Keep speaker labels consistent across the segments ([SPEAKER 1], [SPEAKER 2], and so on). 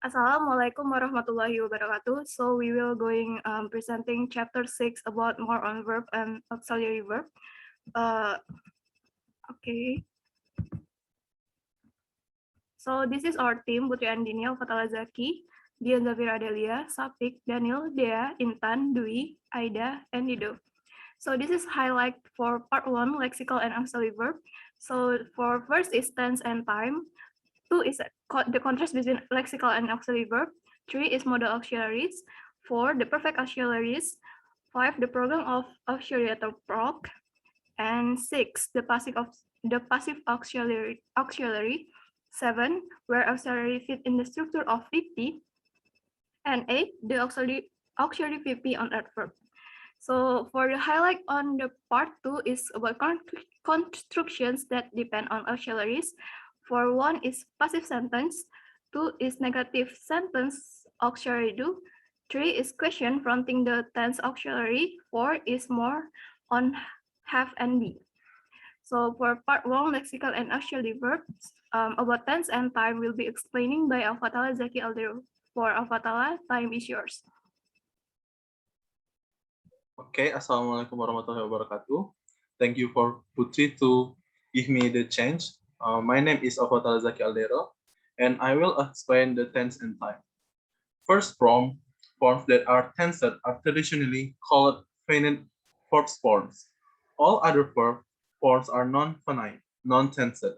[SPEAKER 1] Assalamualaikum warahmatullahi wabarakatuh. So we will going presenting chapter 6 about more on verb and auxiliary verb. Uh, okay. So this is our team: Putri Andini, Fatala Zaki, Dian Zafira Adelia, Sapik, Daniel, Dea, Intan, Dwi, Aida, and Dido. So this is highlight for part 1, lexical and auxiliary verb. So for first is tense and time. 2 is the contrast between lexical and auxiliary verb. 3 is modal auxiliaries. 4, the perfect auxiliaries. 5, the program of auxiliary proc. And 6, the passive auxiliary. 7, where auxiliary fit in the structure of VP. And 8, the auxiliary VP on adverb. So for the highlight on the part 2 is about constructions that depend on auxiliaries. For 1 is passive sentence, 2 is negative sentence auxiliary do, 3 is question fronting the tense auxiliary, 4 is more on have and be. So for part 1, lexical and auxiliary verbs, about tense and time will be explaining by Al-Fatala Zaki Aldero. For Al-Fatala, time is yours.
[SPEAKER 2] Okay, Assalamualaikum warahmatullahi wabarakatuh. Thank you for Putri to give me the chance. My name is Afatal Zaki Aldero, and I will explain the tense and time. First, forms that are tensed are traditionally called finite verb forms. All other verb forms are non-finite, non-tensed.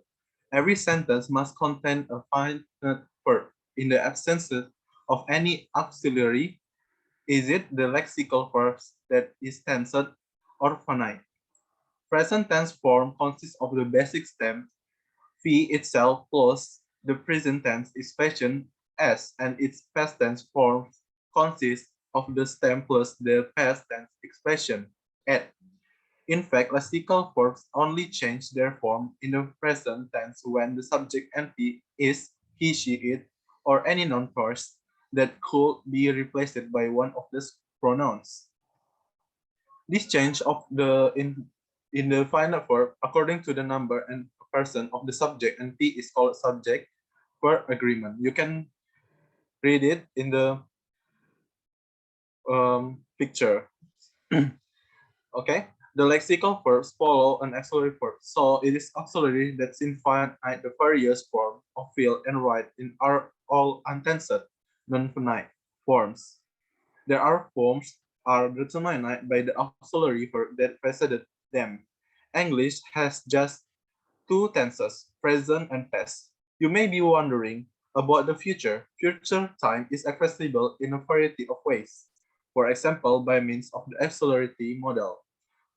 [SPEAKER 2] Every sentence must contain a finite verb. In the absence of any auxiliary, is it the lexical verb that is tensed or finite? Present tense form consists of the basic stem V itself plus the present tense expression S, and its past tense form consists of the stem plus the past tense expression at. In fact, lexical verbs only change their form in the present tense when the subject NP is he, she, it, or any noun-first that could be replaced by one of these pronouns. This change of the in the final verb according to the number and person of the subject and P is called subject verb agreement. You can read it in the picture. Okay, the lexical verbs follow an auxiliary verb, so it is auxiliary that define the various form of feel and write in are all untensed, non-finite forms. There are forms are determined by the auxiliary verb that preceded them. English has just two tenses, present and past. You may be wondering about the future. Future time is expressible in a variety of ways. For example, by means of the auxiliary model.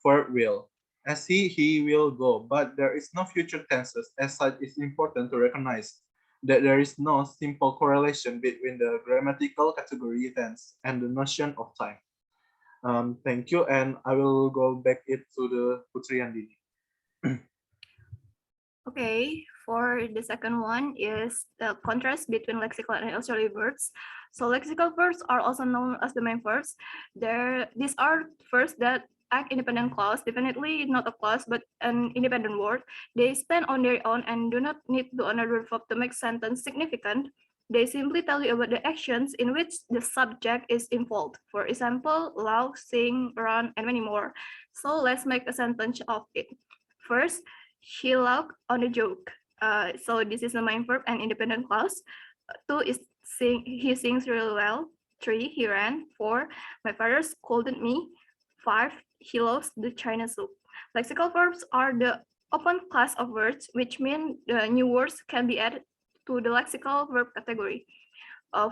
[SPEAKER 2] For will, as he will go, but there is no future tenses. As such, it's important to recognize that there is no simple correlation between the grammatical category tense and the notion of time. Thank you, and I will go back it to the Putri Andini.
[SPEAKER 1] Okay, for the second one is the contrast between lexical and auxiliary verbs. So lexical verbs are also known as the main verbs. These are verbs that act independent clause, definitely not a clause, but an independent word. They stand on their own and do not need to another verb to make sentence significant. They simply tell you about the actions in which the subject is involved. For example, laugh, sing, run, and many more. So let's make a sentence of it. First, she laughed on a joke. So this is the main verb and independent clause. 2 is he sings really well. 3, he ran. 4, my father scolded me. 5, he loves the China soup. Lexical verbs are the open class of words, which mean the new words can be added to the lexical verb category.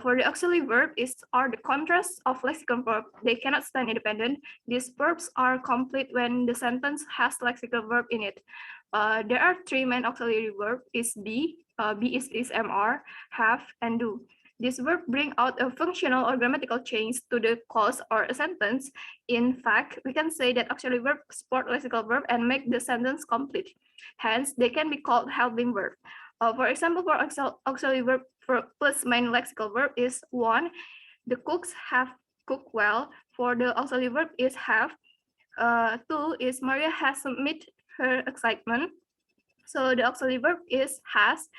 [SPEAKER 1] For the auxiliary verb are the contrast of lexical verb. They cannot stand independent. These verbs are complete when the sentence has lexical verb in it. There are 3 main auxiliary verbs: is be, be is mr, have, and do. This verb bring out a functional or grammatical change to the clause or a sentence. In fact, we can say that auxiliary verb support lexical verb and make the sentence complete. Hence, they can be called helping verb. For example, for auxiliary verb plus main lexical verb is 1, the cooks have cooked well. For the auxiliary verb is have. 2 is Maria has submitted her excitement. So the auxiliary verb is has.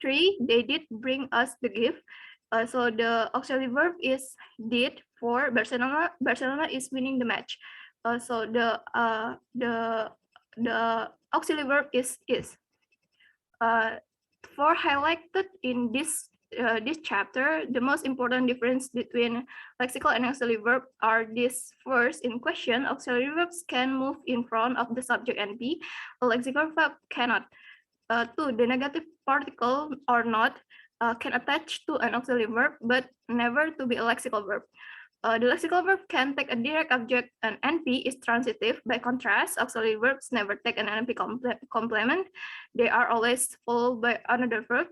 [SPEAKER 1] 3, they did bring us the gift. So the auxiliary verb is did for Barcelona. Barcelona is winning the match. So the auxiliary verb is is. For highlighted in this chapter, the most important difference between lexical and auxiliary verb are this. First, in question, auxiliary verbs can move in front of the subject and be. A lexical verb cannot. Two, the negative particle or not can attach to an auxiliary verb, but never to be a lexical verb. The lexical verb can take a direct object, and NP is transitive. By contrast, auxiliary verbs never take an NP complement. They are always followed by another verb.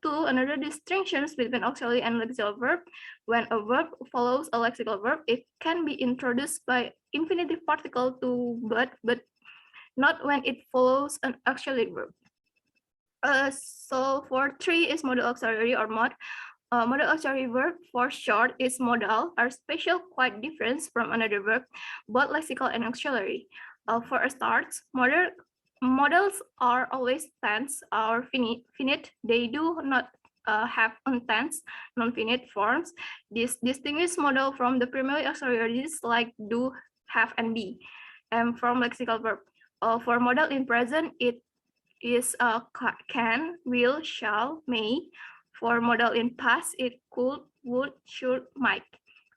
[SPEAKER 1] Two, another distinctions between auxiliary and lexical verb. When a verb follows a lexical verb, it can be introduced by infinitive particle to but not when it follows an auxiliary verb. So for three is modal auxiliary or mod. Modal auxiliary verb for short is modal, are special quite different from another verb, both lexical and auxiliary. For a start, modals are always tense or finite. They do not have untense, non-finite forms. This distinguishes modal from the primary auxiliaries like do, have, and be, and from lexical verb. For modal in present, it is can, will, shall, may. For modal in past, it could, would, should, might.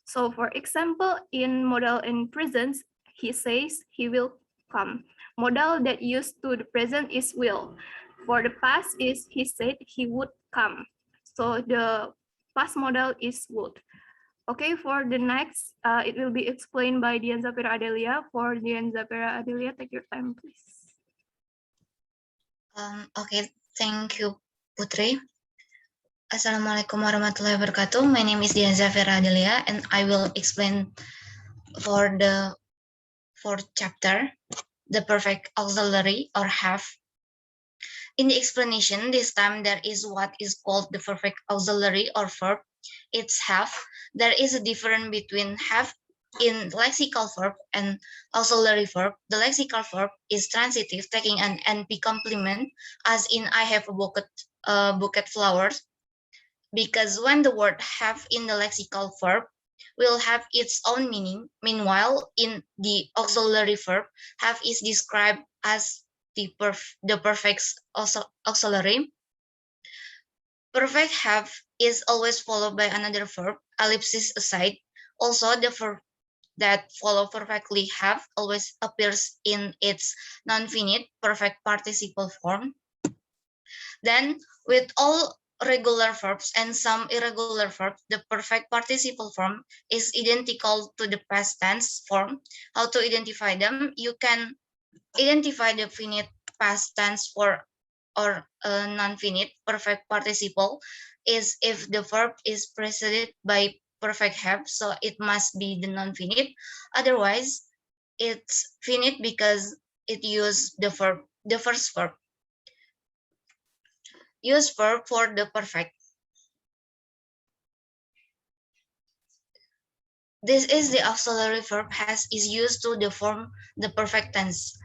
[SPEAKER 1] So for example, in modal in present, he says he will come. Modal that used to the present is will. For the past is he said he would come. So the past modal is would. Okay, for the next, it will be explained by Dian Zafira Adelia. For Dian Zafira Adelia, take your time, please.
[SPEAKER 3] Okay, thank you, Putri. Assalamualaikum warahmatullahi wabarakatuh. My name is Dian Zafira Adelia, and I will explain for the fourth chapter, the perfect auxiliary or have. In the explanation, this time there is what is called the perfect auxiliary or verb. It's have. There is a difference between have in lexical verb and auxiliary verb. The lexical verb is transitive, taking an NP complement, as in I have a bouquet flowers, because when the word have in the lexical verb will have its own meaning. Meanwhile, in the auxiliary verb, have is described as the perfect auxiliary. Perfect have is always followed by another verb, ellipsis aside. Also, the verb that follow perfectly have always appears in its non-finite perfect participle form. Then, with all regular verbs and some irregular verbs, the perfect participle form is identical to the past tense form. How to identify them? You can identify the finite past tense for or non-finite perfect participle is if the verb is preceded by perfect have, so it must be the non-finite. Otherwise, it's finite because it uses the first verb. Use verb for the perfect. This is the auxiliary verb has is used to form the perfect tense.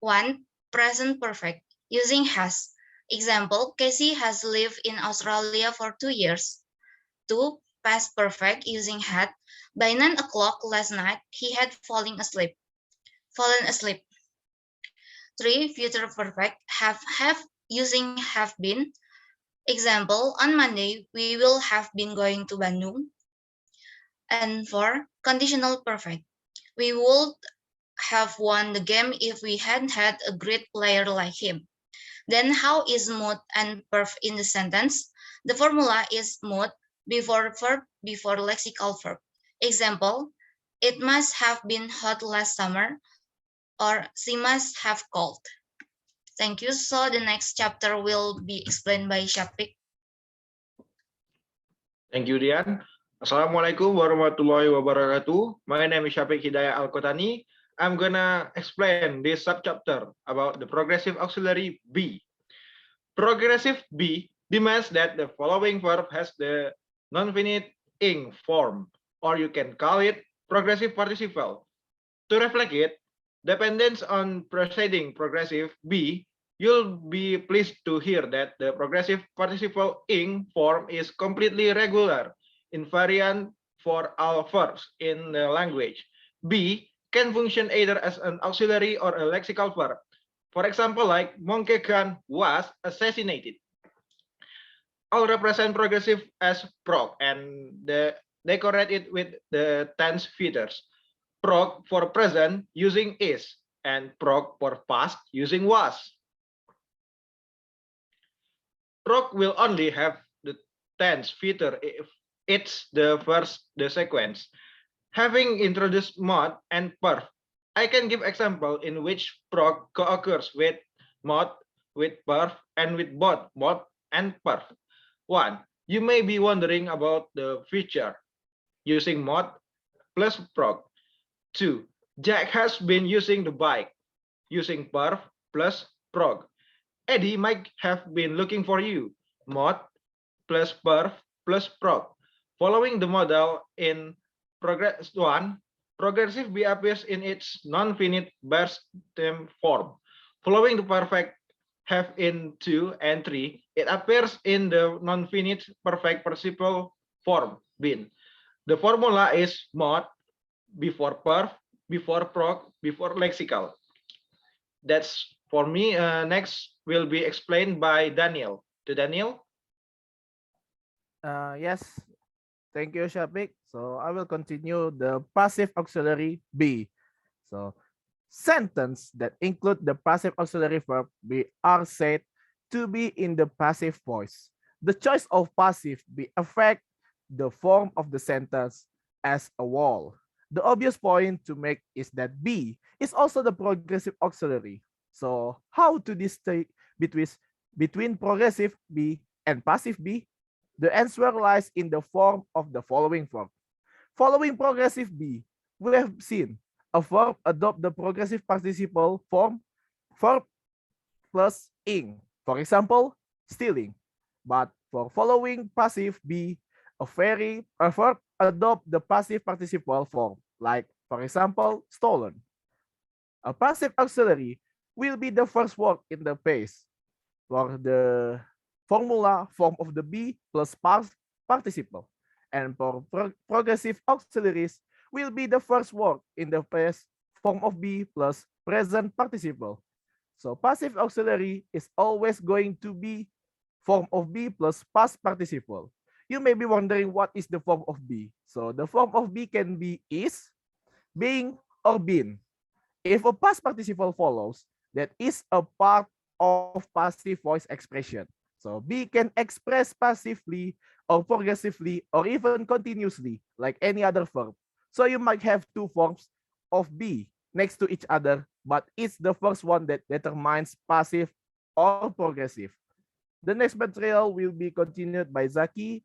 [SPEAKER 3] 1. Present perfect using has. Example, Casey has lived in Australia for 2 years. 2. Past perfect using had. By 9 o'clock last night, he had fallen asleep. 3. Future perfect have using have been. Example, on Monday, we will have been going to Bandung. And 4. Conditional perfect. We would have won the game if we hadn't had a great player like him. Then how is mood and perf in the sentence? The formula is mood before verb before lexical verb. Example, it must have been hot last summer, or she must have called. Thank you. So the next chapter will be explained by Syafiq.
[SPEAKER 4] Thank you, Dian. Assalamualaikum warahmatullahi wabarakatuh. My name is Syafiq Hidayah Al-Kotani. I'm gonna explain this subchapter about the progressive auxiliary be. Progressive be demands that the following verb has the non-finite ing form, or you can call it progressive participle. To reflect it, dependence on preceding progressive be You'll be pleased to hear that the progressive participle ing form is completely regular, invariant for all verbs in the language. Be can function either as an auxiliary or a lexical verb. For example, like Monkegan was assassinated. All represent progressive as prog and decorate it with the tense features. Prog for present using is and prog for past using was. Prog will only have the tense feature if it's the sequence. Having introduced mod and perf, I can give example in which prog co-occurs with mod, with perf, and with both mod and perf. 1. You may be wondering about the feature using mod plus prog. 2. Jack has been using the bike using perf plus prog. Eddie might have been looking for you, mod plus perf plus prog. Following the model in progress 1, progressive B appears in its non-finite bare stem form. Following the perfect have in 2 and 3, it appears in the non-finite perfect participle form, bin. The formula is mod before perf, before prog, before lexical. That's for me. Next will be explained by Daniel. To Daniel.
[SPEAKER 5] Yes, thank you, Shafiq. So I will continue the passive auxiliary be. So sentence that include the passive auxiliary verb be are said to be in the passive voice. The choice of passive be affect the form of the sentence as a whole. The obvious point to make is that be is also the progressive auxiliary. So how to distinguish between progressive be and passive be? The answer lies in the form of the following verb. Following progressive be, we have seen a verb adopt the progressive participle form verb plus ing. For example, stealing. But for following passive be, a verb adopt the passive participle form, like for example, stolen. A passive auxiliary will be the first word in the phrase. For the formula form of the be plus past participle. And for progressive auxiliaries will be the first word in the past form of be plus present participle. So passive auxiliary is always going to be form of be plus past participle. You may be wondering what is the form of be. So the form of be can be is, being, or been. If a past participle follows, that is a part of passive voice expression. So be can express passively or progressively or even continuously like any other verb. So you might have two forms of be next to each other, but it's the first one that determines passive or progressive. The next material will be continued by Zaki.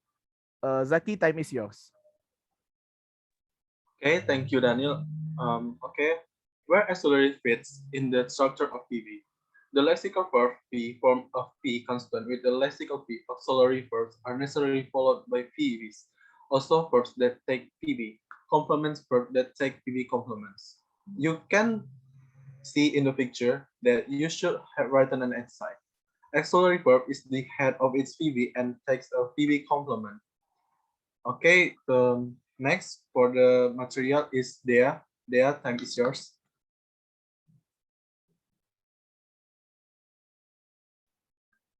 [SPEAKER 5] Zaki, time is yours.
[SPEAKER 2] Okay, thank you, Daniel. Okay, where auxiliary fits in the structure of PV? The lexical verb P form of P constant with the lexical P auxiliary verbs are necessarily followed by PVs. Also verbs that take PV, complements verbs that take PV complements. You can see in the picture that you should have written an side. Auxiliary verb is the head of its PV and takes a PV complement. Okay, next for the material is Dea. Dea, time is yours.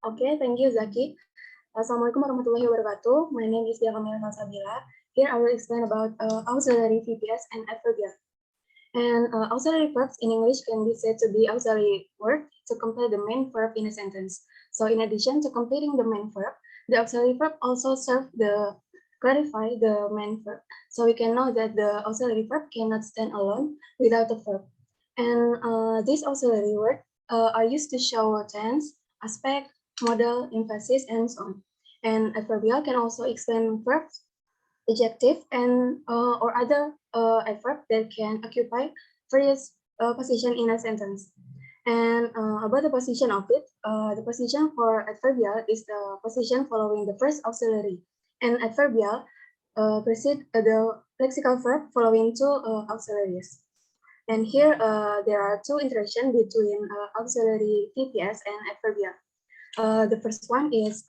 [SPEAKER 6] Okay, thank you, Zaki. Assalamualaikum warahmatullahi wabarakatuh. My name is Dea Kamila Salsabila. Here I will explain about auxiliary VPS and adverbial. And auxiliary verbs in English can be said to be auxiliary word to complete the main verb in a sentence. So in addition to completing the main verb, the auxiliary verb also serve the clarify the main verb. So we can know that the auxiliary verb cannot stand alone without a verb. And these auxiliary words are used to show tense, aspect, modal, emphasis, and so on. And adverbial can also explain verbs, adjective, and or other adverb that can occupy various position in a sentence. And about the position of it, the position for adverbial is the position following the first auxiliary, and adverbial precedes the lexical verb following two auxiliaries. And here there are two interactions between auxiliary VPS and adverbial. The first one is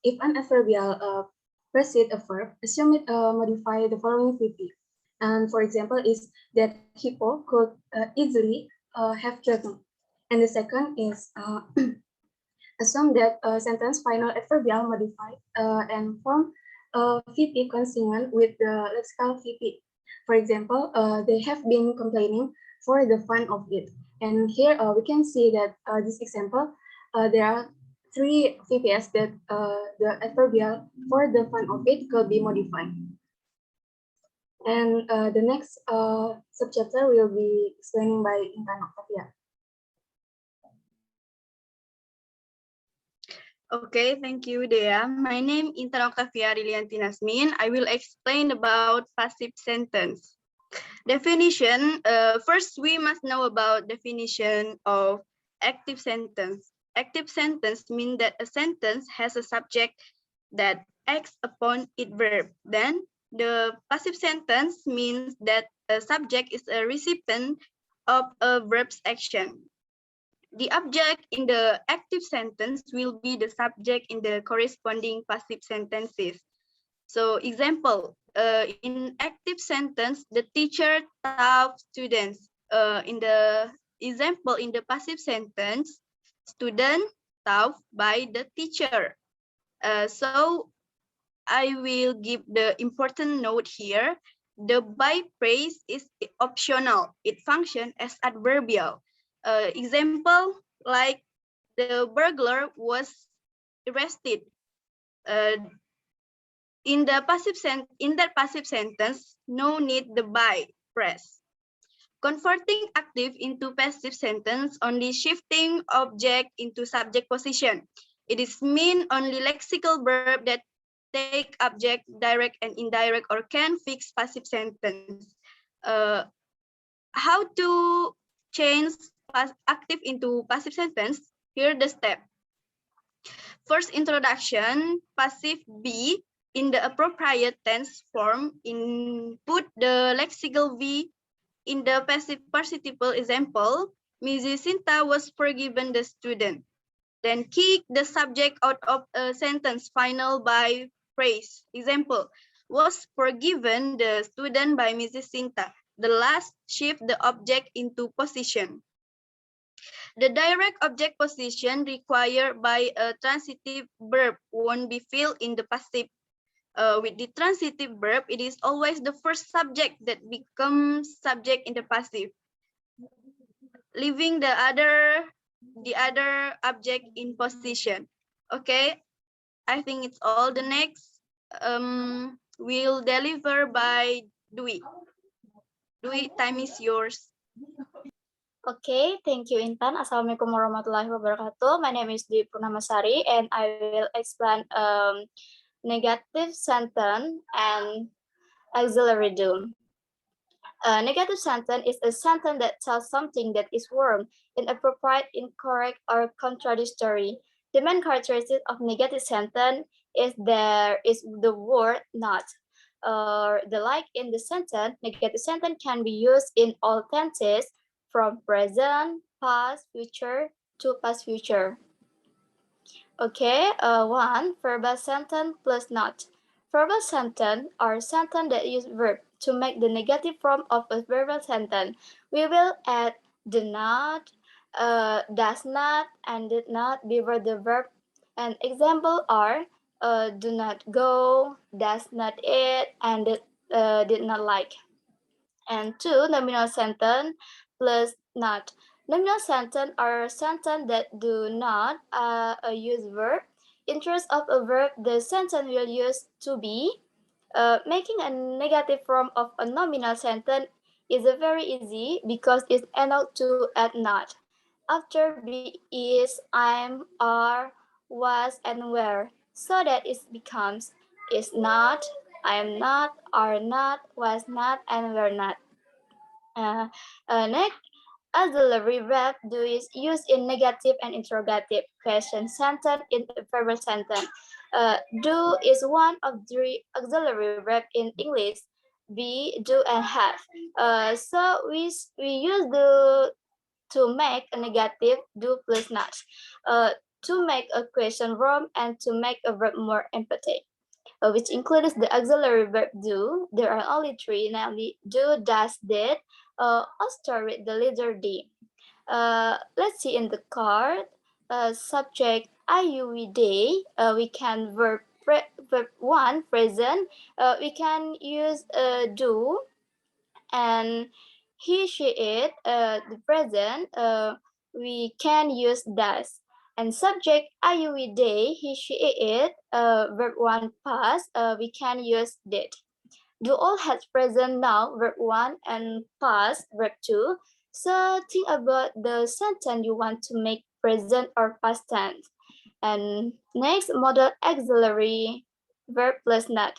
[SPEAKER 6] if an adverbial precedes a verb, assume it modify the following VP. And for example, is that hippo could easily have dragon. And the second is assume that sentence final adverbial modified and form VP consonant with the lexical VP. For example, they have been complaining for the fun of it. And here we can see that this example, there are three VPS that the adverbial for the fun of it could be modified. And the next subchapter will be explained by Intan Octavia.
[SPEAKER 1] Okay, thank you, Dea. My name is Intan Octavia Rilianti Nasmin. I will explain about passive sentence. Definition. First, we must know about definition of active sentence. Active sentence means that a sentence has a subject that acts upon its verb. Then, the passive sentence means that a subject is a recipient of a verb's action. The object in the active sentence will be the subject in the corresponding passive sentences. So example, in active sentence, the teacher taught students. In the example, in the passive sentence, student taught by the teacher. So I will give the important note here. The by phrase is optional. It functions as adverbial. Example, like the burglar was arrested. In that passive sentence, no need the by phrase. Converting active into passive sentence only shifting object into subject position. It is mean only lexical verb that take object direct and indirect or can fix passive sentence. How to change active into passive sentence? Here the step. First introduction, passive be in the appropriate tense form. Put the lexical V in the passive participle example. Mrs. Sinta was forgiven the student. Then kick the subject out of a sentence final by phrase. Example, was forgiven the student by Mrs. Sinta. The last shift the object into position. The direct object position required by a transitive verb won't be filled in the passive. With the transitive verb, it is always the first subject that becomes subject in the passive, leaving the other object in position. Okay, I think it's all. The next will deliver by Dwi. Dwi, time is yours.
[SPEAKER 7] Okay, thank you Intan. Assalamualaikum warahmatullahi wabarakatuh. My name is Dwi Purnamasari and I will explain negative sentence and auxiliary do. A negative sentence is a sentence that tells something that is wrong, inappropriate, incorrect, or contradictory. The main characteristic of negative sentence is there is the word not. The like in the sentence, negative sentence can be used in all tenses from present, past, future to past future. Okay, one, verbal sentence plus not. Verbal sentence are sentences that use verb to make the negative form of a verbal sentence. We will add do not, does not, and did not before the verb. And example are do not go, does not eat, and did not like. And two, nominal sentence plus not. Nominal sentence are sentences that do not use verb. In terms of a verb, the sentence will use to be. Making a negative form of a nominal sentence is very easy because it's enough to add not. After be, is, I'm, are, was, and were, so that it becomes is not, I am not, are not, was not, and were not. Next, auxiliary verb do is used in negative and interrogative question sentence in a verbal sentence. Do is one of the auxiliary verb in English. be, do, and have. So we use the to make a negative do plus not, to make a question verb and to make a verb more emphatic, which includes the auxiliary verb do. There are only three, namely do, does, did. I'll start with the letter D. Let's see in the card. Subject I, you, we, they. We can verb one present. We can use do, and he, she, it. The present. We can use does. And subject I, you, we, they. He, she, it. Verb one past. We can use did. Do all has present now, verb one, and past, verb two. So think about the sentence you want to make present or past tense. And next, modal auxiliary verb plus not.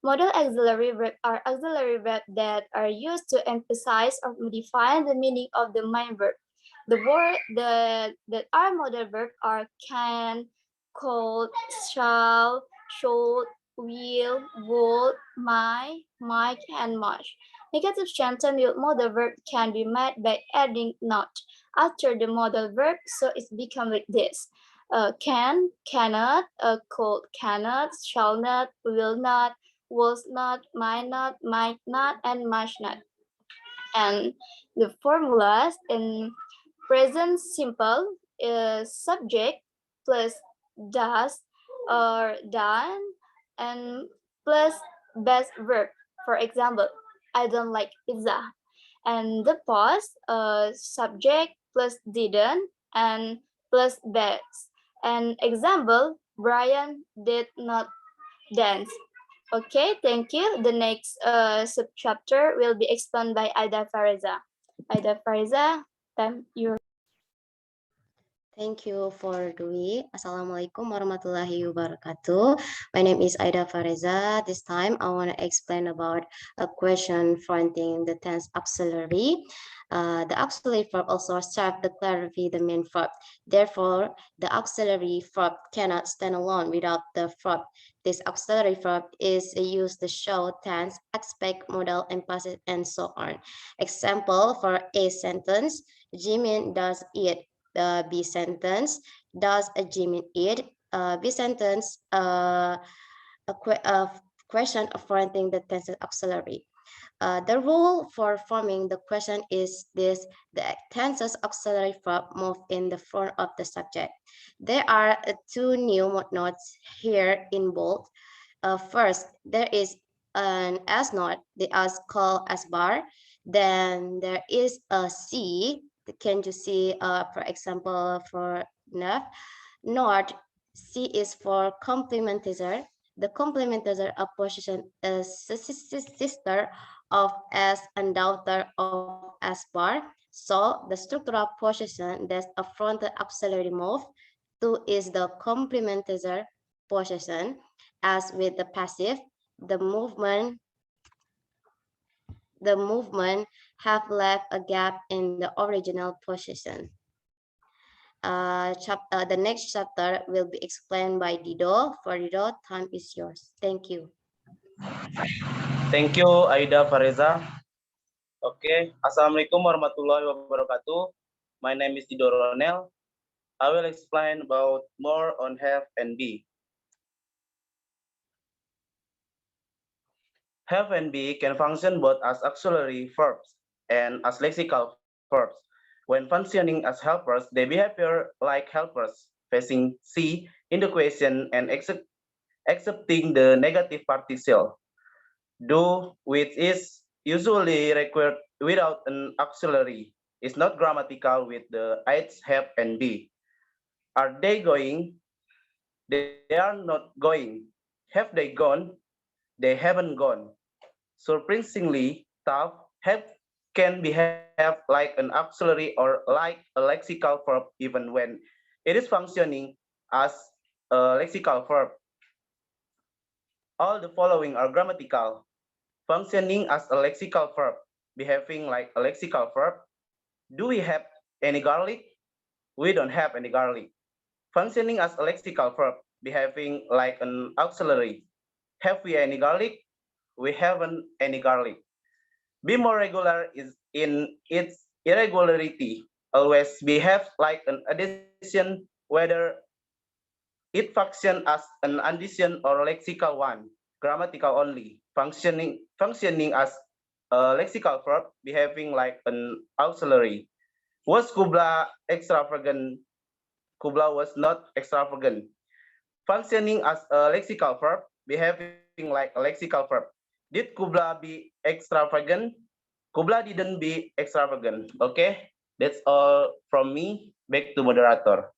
[SPEAKER 7] Modal auxiliary verb are auxiliary verbs that are used to emphasize or define the meaning of the main verb. The word that are modal verb are can, could, shall, should, will, would, might, and much. Negative sentence with modal verb can be made by adding not after the modal verb, so it's become like this. Can, cannot, could, cannot, shall not, will not, was not, might not, and must not. And the formulas in present simple is subject plus does or done and plus best verb. For example, I don't like pizza. And the past subject plus didn't and plus best. And example, Brian did not dance. Okay, thank you. The next subchapter will be explained by Aida Fareza. Aida Fareza, time you.
[SPEAKER 8] Thank you for Dwi. Assalamualaikum warahmatullahi wabarakatuh. My name is Aida Fareza. This time I want to explain about a question fronting the tense auxiliary. The auxiliary verb also serves to clarify the main verb. Therefore, the auxiliary verb cannot stand alone without the verb. This auxiliary verb is used to show tense, aspect, modal, emphasis, and so on. Example for A sentence, Jimin does eat. The B sentence, does Jimin eat? B sentence, a question affirming the tense auxiliary. The rule for forming the question is this: the tenses auxiliary verb move in the front of the subject. There are two new notes here in bold. First, there is an S note, the S called S bar. Then there is a C. Can you see, for example, for nerve, not C is for complementizer. The complementizer of position is sister of S and daughter of S bar. So the structural position that's a frontal auxiliary move. 2 is the complementizer position. As with the passive, the movement have left a gap in the original position. The next chapter will be explained by Dido. For Dido, time is yours. Thank you.
[SPEAKER 9] Thank you, Aida Fareza. Okay, Assalamualaikum warahmatullahi wabarakatuh. My name is Dido Ronel. I will explain about more on have and be. Have and be can function both as auxiliary verbs and as lexical verbs. When functioning as helpers, they behave like helpers, facing C in the question and accepting the negative particle. Do, which is usually required without an auxiliary, is not grammatical with the aids have and be. Are they going? They are not going. Have they gone? They haven't gone. Surprisingly, tough have can behave like an auxiliary or like a lexical verb even when it is functioning as a lexical verb. All the following are grammatical. Functioning as a lexical verb, behaving like a lexical verb. Do we have any garlic? We don't have any garlic. Functioning as a lexical verb, behaving like an auxiliary. Have we any garlic? we haven't any garlic. Be more regular is in its irregularity. Always behave like an addition, whether it function as an addition or lexical one, grammatical only. Functioning as a lexical verb, behaving like an auxiliary. Was Kubla extravagant? Kubla was not extravagant. Functioning as a lexical verb, behaving like a lexical verb. Did Kubla be extravagant? Kubla didn't be extravagant. Okay, that's all from me. Back to moderator.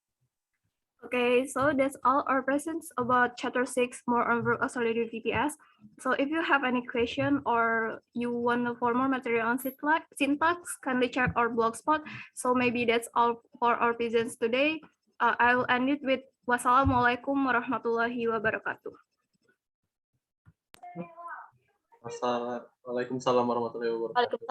[SPEAKER 1] Okay, so that's all our presents about chapter 6, more on verb auxiliary VPS. So if you have any question or you want for more material on syntax, kindly check our blogspot. So maybe that's all for our presents today. I will end it with wassalamualaikum warahmatullahi wabarakatuh.
[SPEAKER 2] Waalaikumsalam warahmatullahi wabarakatuh.